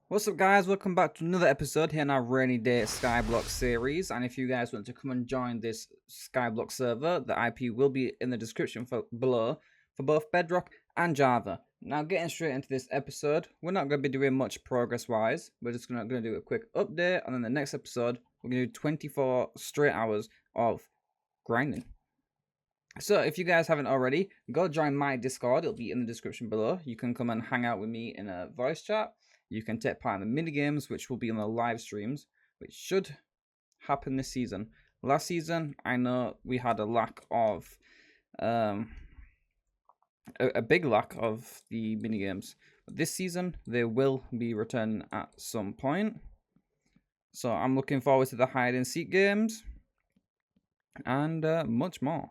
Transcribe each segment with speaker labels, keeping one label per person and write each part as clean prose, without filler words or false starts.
Speaker 1: What's up, guys? Welcome back to another episode here in our RainyDay Skyblock series. And if you guys want to come and join this Skyblock server, the IP will be in the description below for both Bedrock and Java. Now, getting straight into this episode, we're not going to be doing much progress-wise. We're just going to do a quick update, and then the next episode, we're going to do 24 straight hours of grinding. So if you guys haven't already, go join my Discord. It'll be in the description below. You can come and hang out with me in a voice chat. You can take part in the mini games, which will be on the live streams, which should happen this season. Last season, I know we had a lack of, a big lack of the mini games. But this season, they will be returning at some point. So I'm looking forward to the hide and seek games and much more.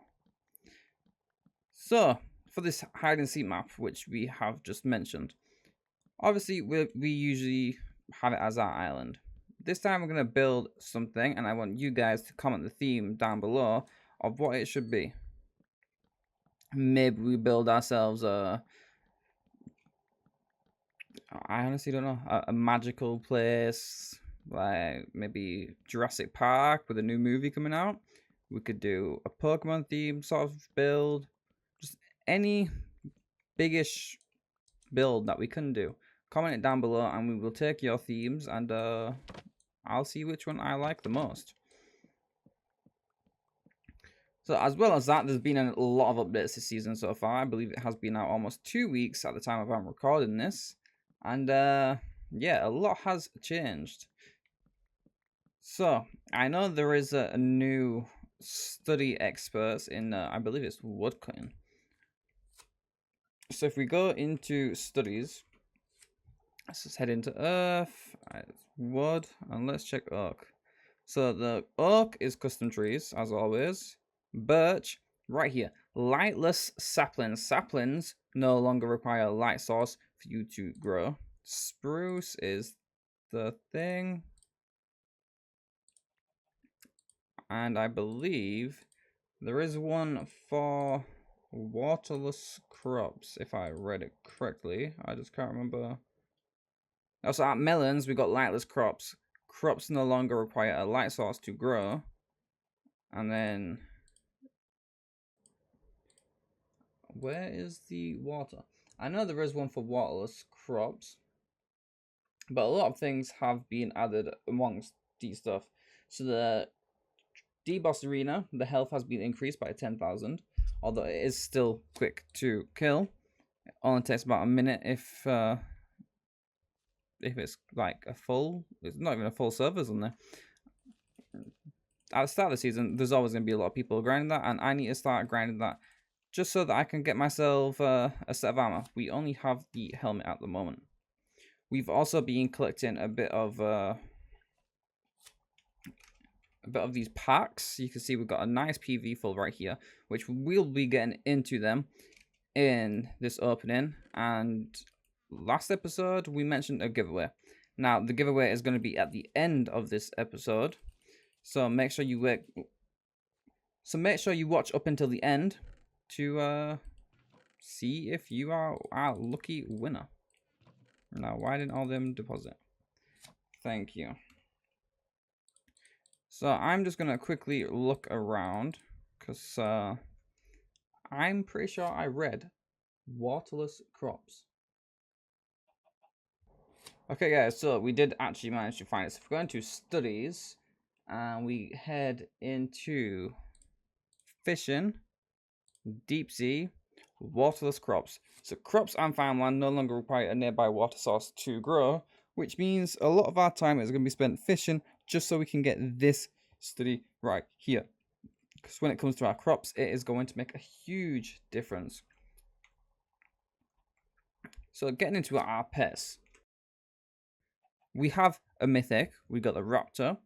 Speaker 1: So for this hide and seek map, which we have just mentioned, obviously, we usually have it as our island. This time we're going to build something, and I want you guys to comment the theme down below of what it should be. Maybe we build ourselves I honestly don't know, a magical place, like maybe Jurassic Park with a new movie coming out. We could do a Pokemon theme sort of build, just any biggish build that we can do. Comment it down below and we will take your themes, and I'll see which one I like the most. So as well as that, there's been a lot of updates this season so far. I believe it has been out almost 2 weeks at the time of I'm recording this. And yeah, a lot has changed. So I know there is a new study experts in, I believe it's woodcutting. So if we go into studies, let's just head into earth, wood, and let's check oak. So the oak is custom trees, as always. Birch, right here, lightless saplings. Saplings no longer require a light source for you to grow. Spruce is the thing. And I believe there is one for waterless crops, if I read it correctly. I just can't remember. Also, at melons, we got lightless crops. Crops no longer require a light source to grow. And then, where is the water? I know there is one for waterless crops, but a lot of things have been added amongst these stuff. So the deboss arena, the health has been increased by 10,000, although it is still quick to kill. It only takes about a minute if it's like it's not even a full servers on there. At the start of the season, there's always going to be a lot of people grinding that, and I need to start grinding that just so that I can get myself a set of armor. We only have the helmet at the moment. We've also been collecting a bit of these packs. You can see we've got a nice PV full right here, which we'll be getting into them in this opening. And last episode, we mentioned a giveaway. Now, the giveaway is going to be at the end of this episode. So make sure you watch up until the end to see if you are our lucky winner. Now, why didn't all of them deposit? Thank you. So I'm just gonna quickly look around because I'm pretty sure I read waterless crops. Okay, guys, so we did actually manage to find it. So if we're going to studies and we head into fishing, deep sea, waterless crops. So crops and farmland no longer require a nearby water source to grow, which means a lot of our time is going to be spent fishing just so we can get this study right here. Because when it comes to our crops, it is going to make a huge difference. So getting into our pets, we have a mythic. We got the raptor,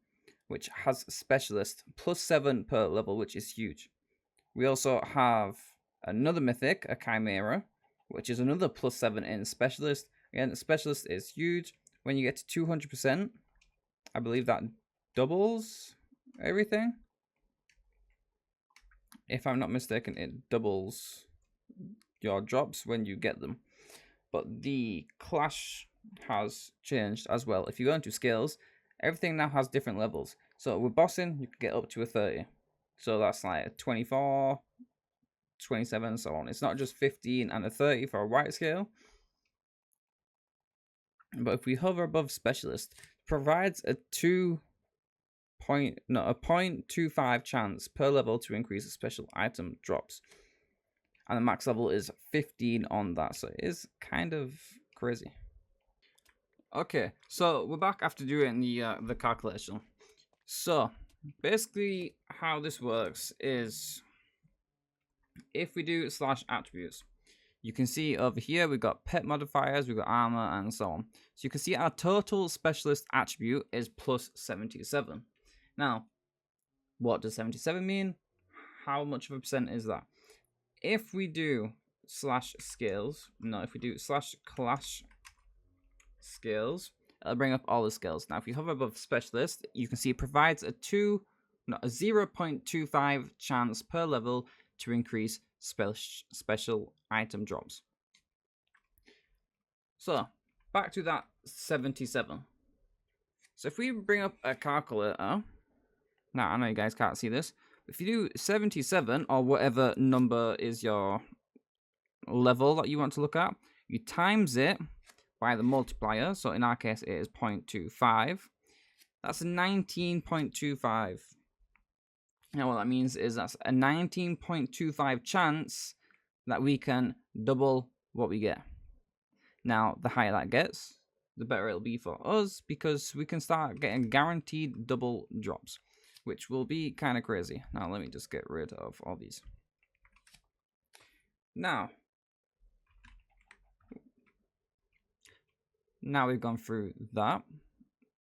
Speaker 1: which has specialist +7 per level, which is huge. We also have another mythic, a chimera, which is another +7 in specialist. Again, specialist is huge. When you get to 200%, I believe that doubles everything. If I'm not mistaken, it doubles your drops when you get them. But the clash has changed as well. If you go into skills, everything now has different levels. So with bossing, you can get up to a 30. So that's like a 24, 27, and so on. It's not just 15 and a 30 for a white scale. But if we hover above specialist, provides a 0.25 chance per level to increase a special item drops. And the max level is 15 on that, so it is kind of crazy. Okay, so we're back after doing the calculation. So basically how this works is if we do /attributes, you can see over here we've got pet modifiers, we've got armor, and so on. So you can see our total specialist attribute is plus 77. Now, what does 77 mean? How much of a percent is that? If we do if we do /class skills, it'll bring up all the skills. Now, if you hover above specialist, you can see it provides a 0.25 chance per level to increase special item drops. So back to that 77. So if we bring up a calculator, now I know you guys can't see this. If you do 77 or whatever number is your level that you want to look at, you times it by the multiplier. So in our case, it is 0.25. That's a 19.25. Now what that means is that's a 19.25 chance that we can double what we get. Now, the higher that gets, the better it'll be for us because we can start getting guaranteed double drops, which will be kind of crazy. Now, let me just get rid of all these. Now we've gone through that.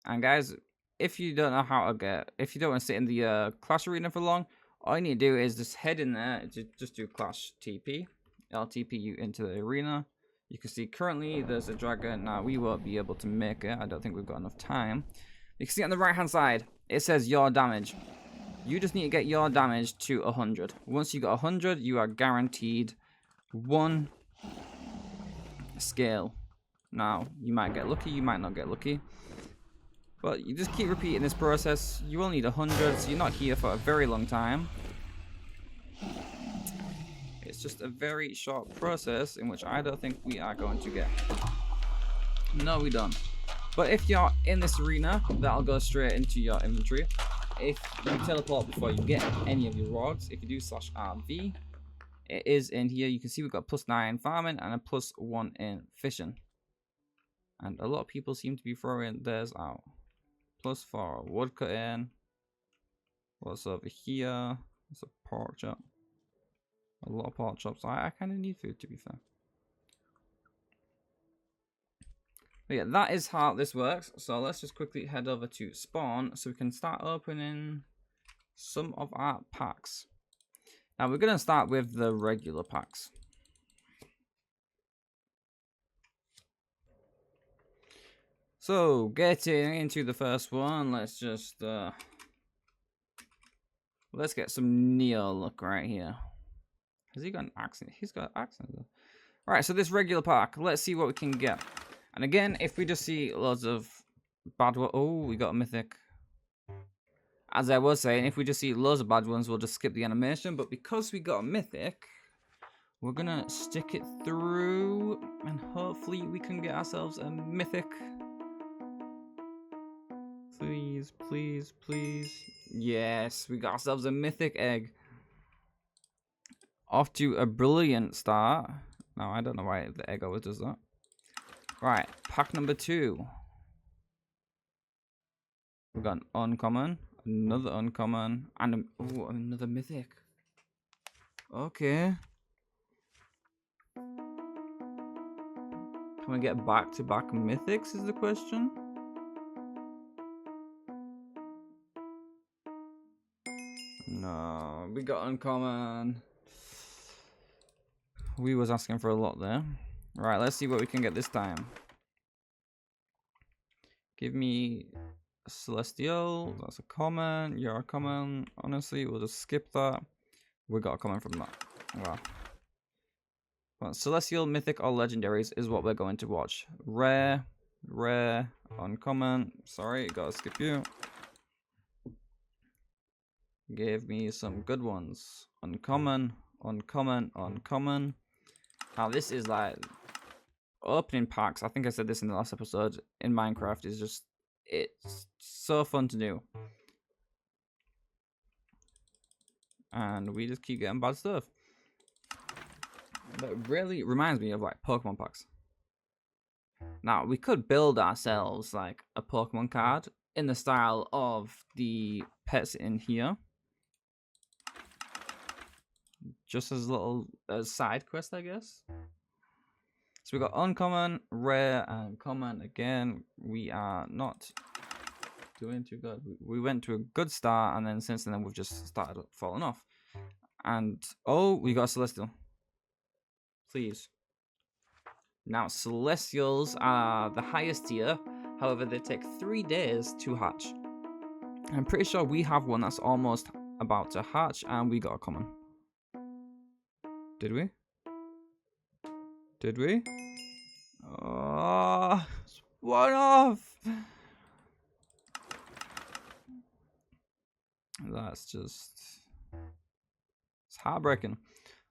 Speaker 1: And guys, if you don't know how to if you don't want to sit in the class arena for long, all you need to do is just head in there, just do class TP. It'll TP you into the arena. You can see currently there's a dragon. Now we won't be able to make it. I don't think we've got enough time. You can see on the right hand side, it says your damage. You just need to get your damage to 100. Once you got 100, you are guaranteed 1 scale. Now, you might get lucky, you might not get lucky. But you just keep repeating this process. You will need 100, so you're not here for a very long time. It's just a very short process in which I don't think we are going to get. No, we don't. But if you're in this arena, that'll go straight into your inventory. If you teleport before you get any of your rewards, if you do /RV, it is in here. You can see we've got +9 farming and a +1 in fishing. And a lot of people seem to be throwing theirs out. +4 wood cutting. What's over here? It's a pork chop. A lot of pork chops. I kind of need food, to be fair. But yeah, that is how this works. So let's just quickly head over to spawn so we can start opening some of our packs. Now we're going to start with the regular packs. So getting into the first one, let's just let's get some Neo look right here. Has he got an accent? He's got an accent though. Alright, so this regular pack, let's see what we can get. And again, if we just see loads of bad ones, oh, we got a mythic. As I was saying, if we just see loads of bad ones, we'll just skip the animation. But because we got a mythic, we're gonna stick it through and hopefully we can get ourselves a mythic. Please, please, please. Yes, we got ourselves a mythic egg. Off to a brilliant start. Now, I don't know why the egg always does that. Right, pack number 2. We've got an uncommon, another uncommon, and another mythic. Okay. Can we get back-to-back mythics is the question? No, we got uncommon. We was asking for a lot there. Right, let's see what we can get this time. Give me a Celestial. That's a common. You're a common. Honestly, we'll just skip that. We got a common from that. Wow. Well, Celestial, Mythic, or Legendaries is what we're going to watch. Rare. rare, uncommon. Sorry, gotta skip you. Give me some good ones. Uncommon, uncommon, uncommon. Now this is like opening packs. I think I said this in the last episode. In Minecraft is just, it's so fun to do. And we just keep getting bad stuff. But it really reminds me of like Pokemon packs. Now we could build ourselves like a Pokemon card in the style of the pets in here. Just as little side quest, I guess. So we got uncommon, rare, and common. Again, we are not doing too good. We went to a good start, and then since then we've just started falling off. And oh, we got celestial. Please. Now celestials are the highest tier. However, they take 3 days to hatch. I'm pretty sure we have one that's almost about to hatch, and we got a common. Did we? Did we? Oh, one off. That's just, it's heartbreaking.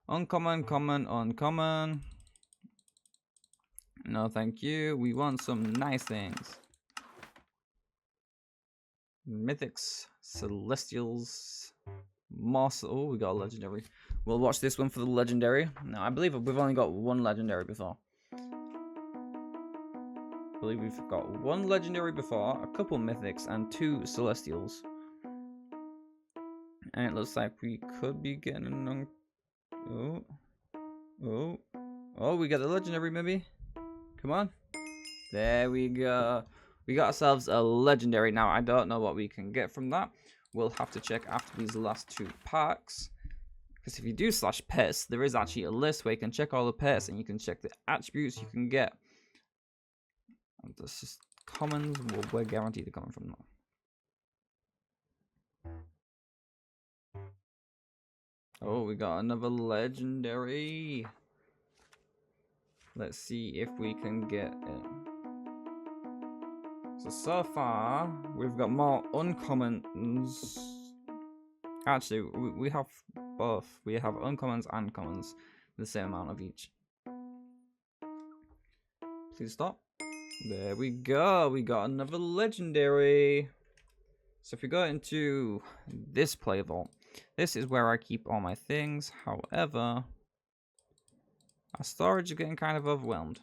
Speaker 1: Uncommon, common, uncommon. No, thank you. We want some nice things. Mythics, celestials, moss. Oh, we got a legendary. We'll watch this one for the legendary. Now, I believe we've only got one legendary before. I believe we've got one legendary before, a couple mythics, and 2 celestials. And it looks like we could be getting an oh, we got the legendary maybe. Come on. There we go. We got ourselves a legendary. Now, I don't know what we can get from that. We'll have to check after these last 2 packs. Because if you do /pets, there is actually a list where you can check all the pets and you can check the attributes you can get. And that's just commons. Well, we're guaranteed to come from that. Oh, we got another legendary. Let's see if we can get it. So far, we've got more uncommons. Actually, we have both. We have uncommons and commons. The same amount of each. Please stop. There we go. We got another legendary. So if we go into this play vault, this is where I keep all my things. However, our storage is getting kind of overwhelmed.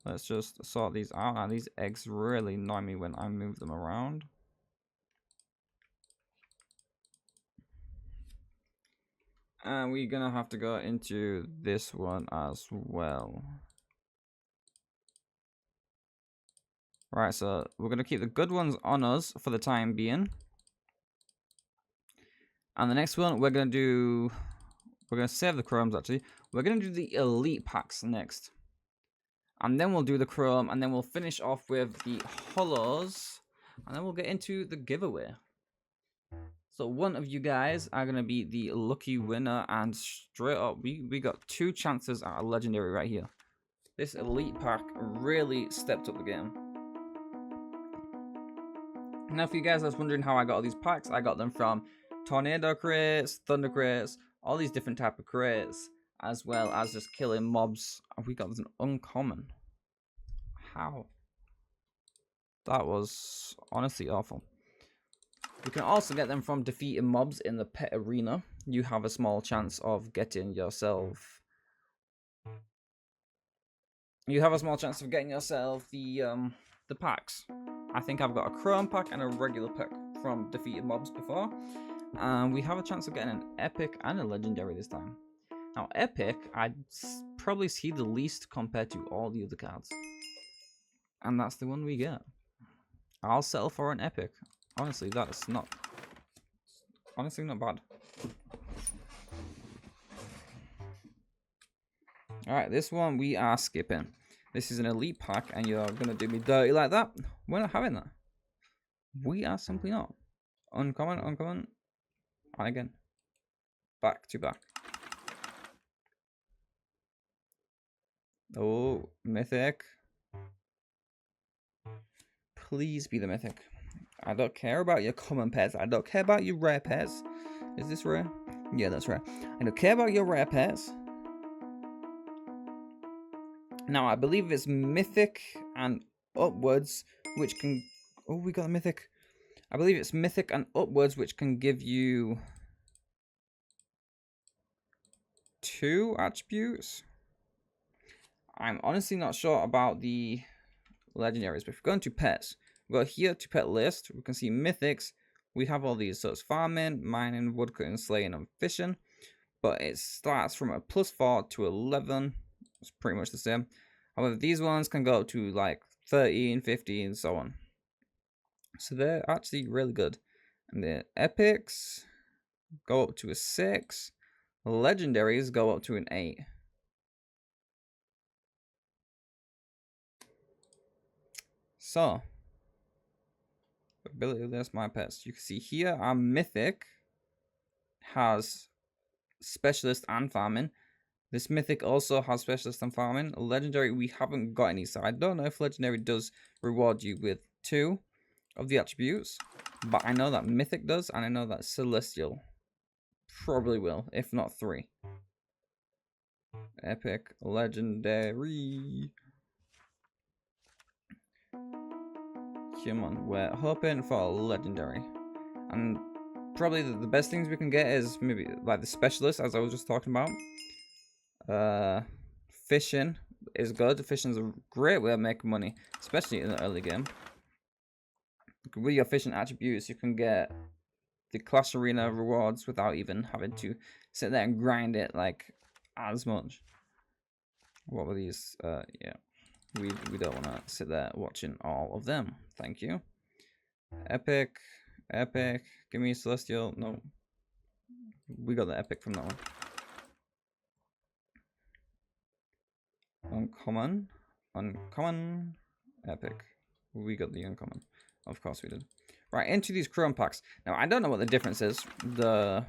Speaker 1: Let's just sort these out. Now, these eggs really annoy me when I move them around. And we're gonna have to go into this one as well. Right, so we're gonna keep the good ones on us for the time being. And the next one we're gonna save the chromes actually. We're gonna do the elite packs next. And then we'll do the chrome, and then we'll finish off with the hollows, and then we'll get into the giveaway. So one of you guys are going to be the lucky winner, and straight up, we got 2 chances at a legendary right here. This elite pack really stepped up the game. Now, if you guys are wondering how I got all these packs, I got them from tornado crates, thunder crates, all these different type of crates, as well as just killing mobs. We got an uncommon. How? That was honestly awful. You can also get them from defeating mobs in the pet arena. You have a small chance of getting yourself... the packs. I think I've got a chrome pack and a regular pack from defeated mobs before. And we have a chance of getting an epic and a legendary this time. Now, epic, I'd probably see the least compared to all the other cards. And that's the one we get. I'll settle for an epic. Honestly, that's not... honestly, not bad. Alright, this one we are skipping. This is an elite pack, and you're going to do me dirty like that? We're not having that. We are simply not. Uncommon, uncommon. And again. Back to back. Oh, mythic. Please be the mythic. I don't care about your common pets. I don't care about your rare pets. Is this rare? Yeah, that's rare. I don't care about your rare pets. Now, I believe it's mythic and upwards, which can... Oh, we got a mythic. I believe it's mythic and upwards, which can give you 2 attributes. I'm honestly not sure about the legendaries, but if we go into pets, we go here to pet list, we can see mythics. We have all these, so it's farming, mining, woodcutting, slaying, and fishing. But it starts from a +4 to 11. It's pretty much the same. However, these ones can go up to like 13, 15, and so on. So they're actually really good. And the epics go up to a 6. Legendaries go up to an 8. So, ability list, my pets. You can see here our mythic has specialist and farming. This mythic also has specialist and farming. Legendary, we haven't got any, so I don't know if legendary does reward you with 2 of the attributes, but I know that mythic does, and I know that celestial probably will, if not 3. Epic, legendary. Come on, we're hoping for a legendary. And probably the best things we can get is maybe like the specialist, as I was just talking about. Fishing is good. Fishing's a great way of making money, especially in the early game. With your fishing attributes, you can get the Clash Arena rewards without even having to sit there and grind it like as much. What were these? Yeah, we don't want to sit there watching all of them. Thank you. Epic, epic. Give me celestial. No, we got the epic from that one. Uncommon, uncommon, epic. We got the uncommon. Of course we did. Right, into these chrome packs. Now, I don't know what the difference is. The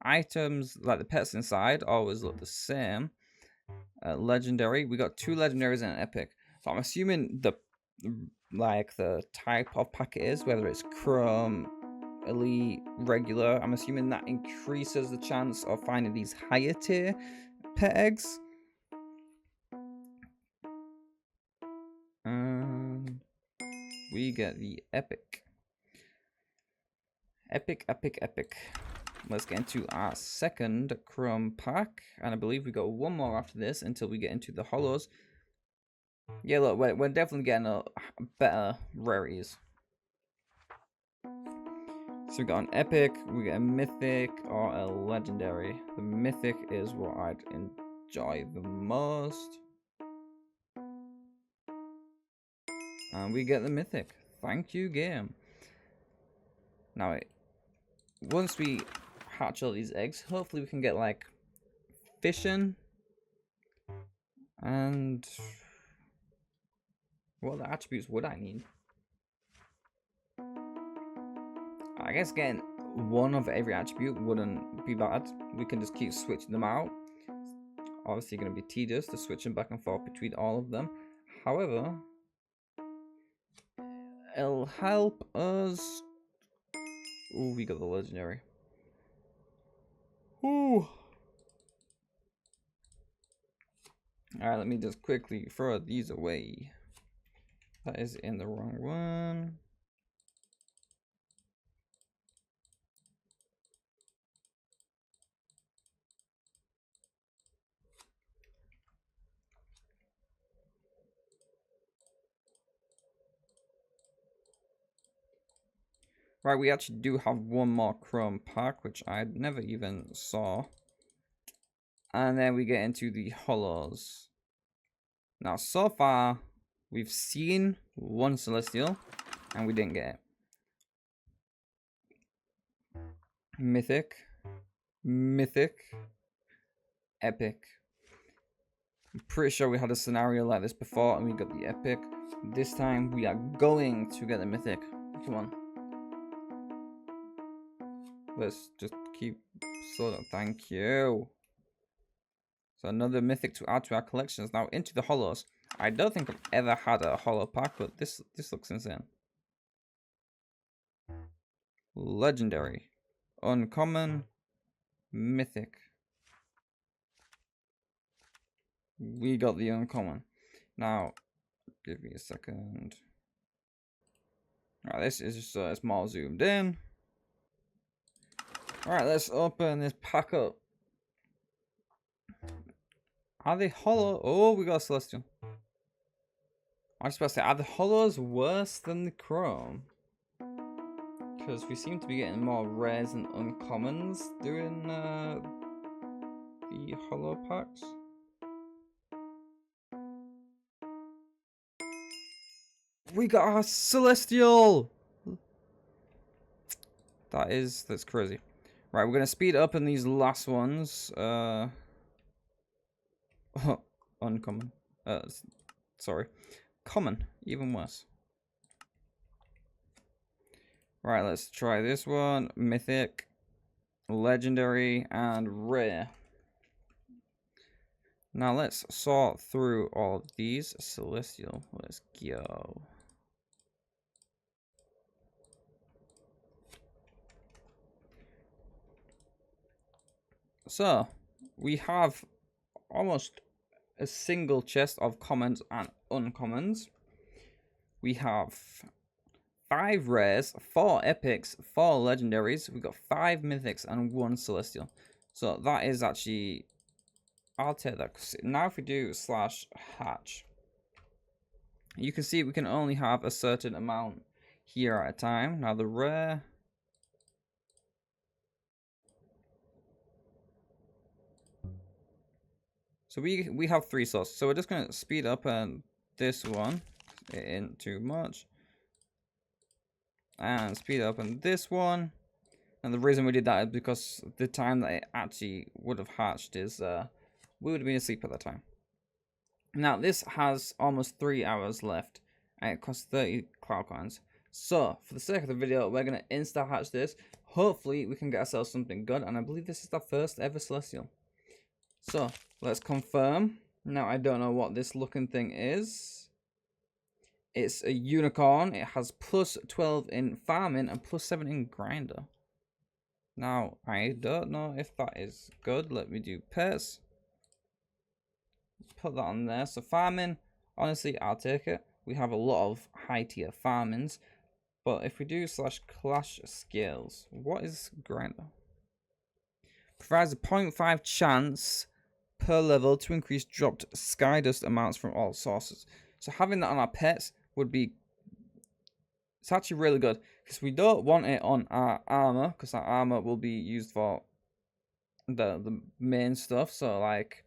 Speaker 1: items, like the pets inside, always look the same. Legendary. We got 2 legendaries and an epic. So I'm assuming the type of pack it is, whether it's chrome, elite, regular. I'm assuming that increases the chance of finding these higher tier pet eggs. We get the epic. Epic, epic, epic. Let's get into our second chrome pack. And I believe we got 1 more after this until we get into the hollows. Yeah, look, we're definitely getting a better rarities. So we got an epic, we get a mythic, or a legendary. The mythic is what I'd enjoy the most. And we get the mythic. Thank you, game. Now, once we hatch all these eggs, hopefully we can get like fishing and what other attributes would I need? I guess getting 1 of every attribute wouldn't be bad. We can just keep switching them out. Obviously going to be tedious to switching back and forth between all of them. However, it'll help us. Ooh, we got the legendary. Ooh. Alright, let me just quickly throw these away. That is in the wrong one. Right, we actually do have 1 more chrome pack, which I never even saw. And then we get into the hollows. Now, so far, we've seen 1 celestial, and we didn't get it. Mythic, mythic, epic. I'm pretty sure we had a scenario like this before, and we got the epic. This time, we are going to get the mythic. Come on. Let's just keep slow down. Thank you. So another mythic to add to our collections. Now into the hollows. I don't think I've ever had a hollow pack, but this looks insane. Legendary, uncommon, mythic. We got the uncommon. Now, give me a second. Alright, this is just it's more zoomed in. Alright, let's open this pack up. Are they hollow? Oh, we got a celestial. I was supposed to say, are the hollows worse than the chrome? Because we seem to be getting more rares and uncommons doing the hollow packs. We got our celestial! That's crazy. Right, we're gonna speed up in these last ones. Uncommon. Sorry. Common, even worse. Right, let's try this one. Mythic, legendary, and rare. Now let's sort through all of these. Celestial, let's go. So, we have almost a single chest of commons and uncommons. We have 5 rares, 4 epics, 4 legendaries. We've got 5 mythics and 1 celestial. So that is actually... I'll take that. Now if we do /hatch, you can see we can only have a certain amount here at a time. Now the rare... So we have 3 slots. So we're just going to speed up and this one. It ain't too much. And speed up on this one. And the reason we did that is because the time that it actually would have hatched is we would have been asleep at that time. Now this has almost 3 hours left and it costs 30 cloud coins. So for the sake of the video, we're going to insta hatch this. Hopefully we can get ourselves something good, and I believe this is the first ever celestial. So let's confirm. Now I don't know what this looking thing is. It's a unicorn. It has plus 12 in farming and plus 7 in grinder. Now, I don't know if that is good. Let me do pets. Put that on there. So farming, honestly, I'll take it. We have a lot of high tier farmings. But if we do /clash skills, what is grinder? Provides a 0.5 chance per level to increase dropped sky dust amounts from all sources. So having that on our pets would be, it's actually really good, because we don't want it on our armor, because our armor will be used for the main stuff. So like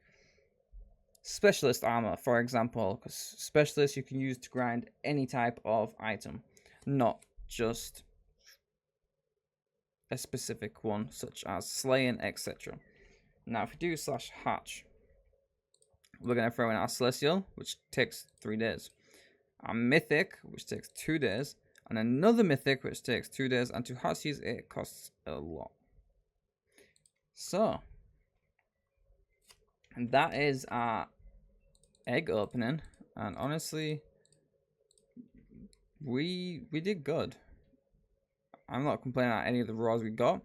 Speaker 1: specialist armor, for example, because specialist you can use to grind any type of item, not just a specific one such as slaying, etc. Now if we do /hatch, we're going to throw in our celestial, which takes 3 days. A mythic, which takes 2 days, and another mythic, which takes 2 days, and to hatch these, it costs a lot. So, and that is our egg opening, and honestly, we did good. I'm not complaining at any of the raws we got.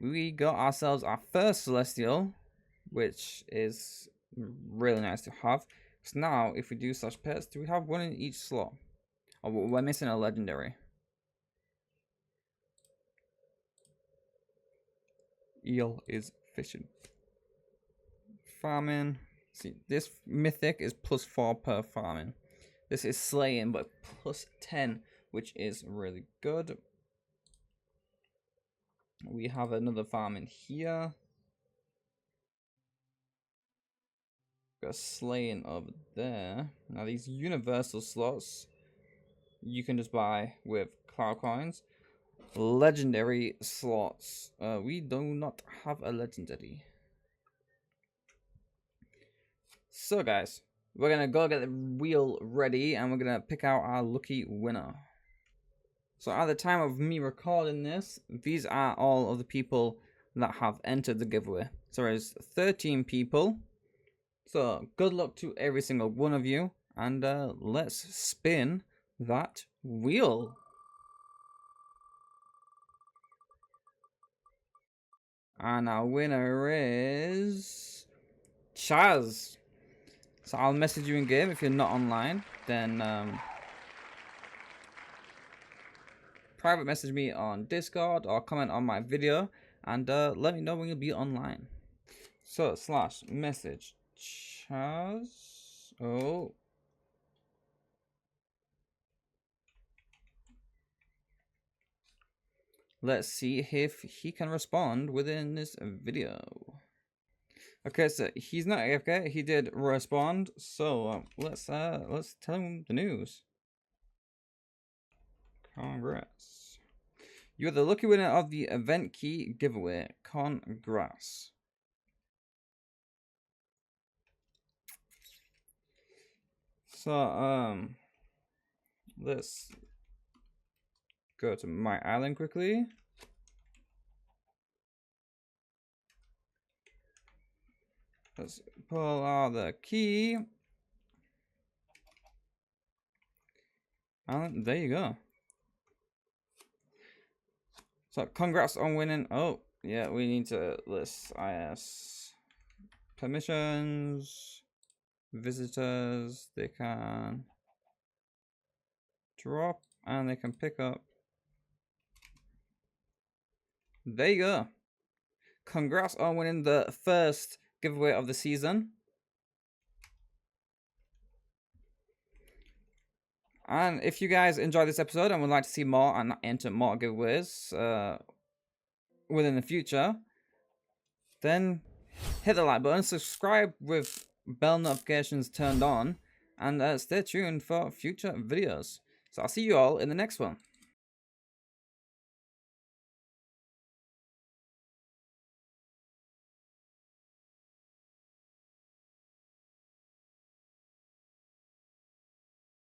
Speaker 1: We got ourselves our first celestial, which is really nice to have. So now, if we do /pets, do we have 1 in each slot? Oh, we're missing a legendary. Eel is fishing. Farming. See, this mythic is plus 4 per farming. This is slaying, but plus 10, which is really good. We have another farming here. Got slaying over there. Now these universal slots you can just buy with cloud coins. Legendary slots. We do not have a legendary. So guys, we're gonna go get the wheel ready and we're gonna pick out our lucky winner. So at the time of me recording this, these are all of the people that have entered the giveaway. So there's 13 people. So good luck to every single one of you. And let's spin that wheel. And our winner is Chaz. So I'll message you in game if you're not online. Then private message me on Discord or comment on my video and let me know when you'll be online. So slash message Chaz. Oh. Let's see if he can respond within this video. Okay, so he's not AFK. He did respond. So let's tell him the news. Congrats. You're the lucky winner of the event key giveaway. Congrats. So let's go to my island quickly. Let's pull out the key. And there you go. So congrats on winning. Oh, yeah, we need to list IS permissions. Visitors, they can drop and they can pick up. There you go. Congrats on winning the first giveaway of the season. And if you guys enjoyed this episode and would like to see more and enter more giveaways within the future, then hit the like button, subscribe with bell notifications turned on, and stay tuned for future videos. So I'll see you all in the next one.